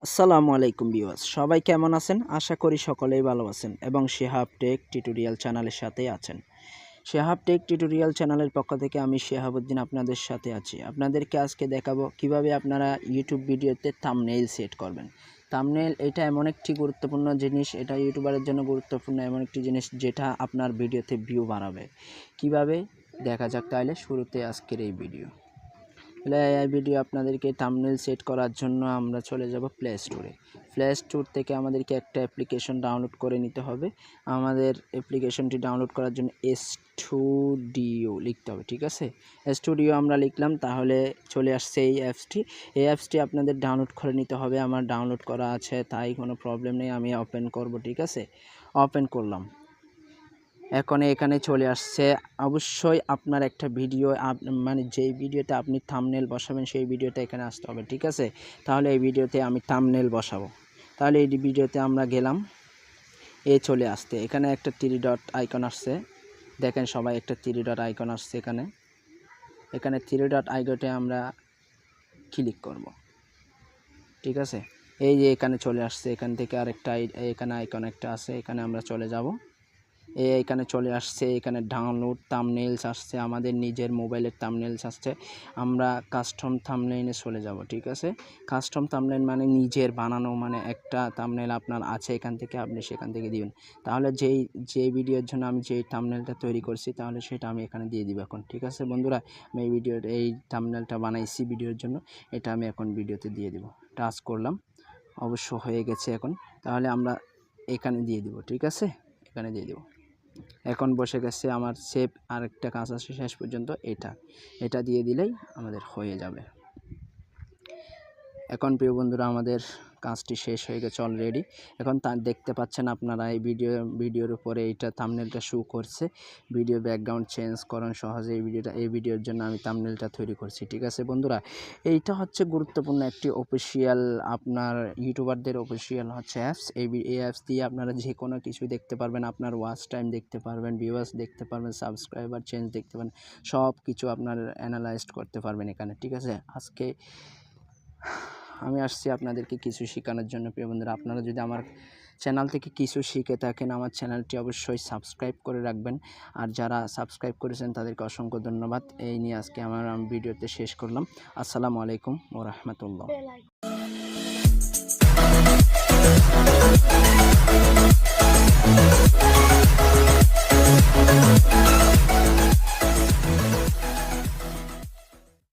আসসালামু আলাইকুম ভিউয়ার্স, সবাই কেমন আছেন? আশা করি সকলেই ভালো আছেন এবং শিহাব টেক টিউটোরিয়াল চ্যানেলের সাথেই আছেন। শিহাব টেক টিউটোরিয়াল চ্যানেলের পক্ষ থেকে আমি শিহাবুদ্দিন আপনাদের সাথে আছি। আপনাদেরকে আজকে দেখাবো কিভাবে আপনারা ইউটিউব ভিডিওতে থাম্বনেইল সেট করবেন। থাম্বনেইল এটা এমন একটি গুরুত্বপূর্ণ জিনিস, এটা ইউটিউবারের জন্য গুরুত্বপূর্ণ এমন একটি জিনিস যেটা আপনার ভিডিওতে ভিউ বাড়াবে। কিভাবে দেখা যাক তাহলে শুরুতে আজকের এই ভিডিও। এই ভিডিও আপনাদেরকে থাম্বনেইল সেট করার জন্য আমরা চলে যাব প্লে স্টোরে। প্লে স্টোর থেকে আমাদেরকে একটা অ্যাপ্লিকেশন ডাউনলোড করে নিতে হবে। আমাদের অ্যাপ্লিকেশনটি ডাউনলোড করার জন্য স্টুডিও লিখতে হবে, ঠিক আছে? স্টুডিও আমরা লিখলাম, তাহলে চলে আসছে এই অ্যাপসটি আপনাদের ডাউনলোড করে নিতে হবে। আমার ডাউনলোড করা আছে, তাই কোনো প্রবলেম নেই, আমি ওপেন করব, ঠিক আছে? ওপেন করলাম, এখন এখানে চলে আসছে। অবশ্যই আপনার একটা ভিডিও মানে যেই ভিডিওতে আপনি থাম্বনেইল বসাবেন সেই ভিডিওটা এখানে আসতে হবে, ঠিক আছে? তাহলে এই ভিডিওতে আমি থাম্বনেইল বসাবো, তাহলে এই ভিডিওতে আমরা গেলাম, চলে আসতে এখানে একটা 3 ডট আইকন আসছে, দেখেন সবাই একটা 3 ডট আইকন আসছে। এখানে 3 ডট আইকনে আমরা ক্লিক করব, ঠিক আছে? এই যে এখানে চলে আসছে, এখান থেকে আরেকটা এখানে আইকন একটা আছে, এখানে আমরা চলে যাব। এখানে চলে আসছে, এখানে ডাউনলোড থাম্বনেইলস আসছে, আমাদের নিজের মোবাইলের থাম্বনেইলস আসছে। আমরা কাস্টম থাম্বনেইলে চলে যাব, ঠিক আছে? কাস্টম থাম্বনেইল মানে নিজের বানানো, মানে একটা থাম্বনেইল আপনার আছে, এখান থেকে আপনি সেখান থেকে দিবেন। তাহলে যেই ভিডিওর জন্য আমি যেই থাম্বনেইলটা তৈরি করছি, তাহলে সেটা আমি এখানে দিয়ে দিব এখন, ঠিক আছে বন্ধুরা? আমি এই থাম্বনেইলটা বানাইছি ভিডিওর জন্য, এটা আমি এখন ভিডিওতে দিয়ে দিব। টাচ করলাম, অবশ্য হয়ে গেছে এখন। তাহলে আমরা এখানে দিয়ে দিব, ঠিক আছে? এখানে দিয়ে দিব। এখন বসে গেছে আমার সেভ, আরেকটা কাজ আছে শেষ পর্যন্ত, এটা দিয়ে দিলেই আমাদের হয়ে যাবে। এখন প্রিয় বন্ধুরা, আমাদের কাজটি শেষ হয়ে গেছে অলরেডি। এখন দেখতে পাচ্ছেন আপনারা এই ভিডিওর উপরে এইটা থাম্বনেইলটা শো করছে। ভিডিও ব্যাকগ্রাউন্ড চেঞ্জ করুন সহজে। এই ভিডিওর জন্য আমি থাম্বনেইলটা তৈরি করছি, ঠিক আছে বন্ধুরা? এইটা হচ্ছে গুরুত্বপূর্ণ একটি অফিসিয়াল, আপনার ইউটিউবারদের অফিসিয়াল হচ্ছে অ্যাপস। এই অ্যাপস দিয়ে আপনারা যে কোনো কিছু দেখতে পারবেন, আপনার ওয়াচ টাইম দেখতে পারবেন, ভিউয়ার্স দেখতে পারবেন, সাবস্ক্রাইবার চেঞ্জ দেখতে পারবেন, সব কিছু আপনার অ্যানালাইজড করতে পারবেন এখানে, ঠিক আছে? আজকে আমি আসছি আপনাদেরকে কিছু শেখানোর জন্য। প্রিয় বন্ধুরা, আপনারা যদি আমার চ্যানেল থেকে কিছু শিখে থাকেন, আমার চ্যানেলটি অবশ্যই সাবস্ক্রাইব করে রাখবেন। আর যারা সাবস্ক্রাইব করেছেন তাদেরকে অসংখ্য ধন্যবাদ। এই নিয়ে আজকে আমার ভিডিওতে শেষ করলাম। আসসালামু আলাইকুম ওয়া রাহমাতুল্লাহ।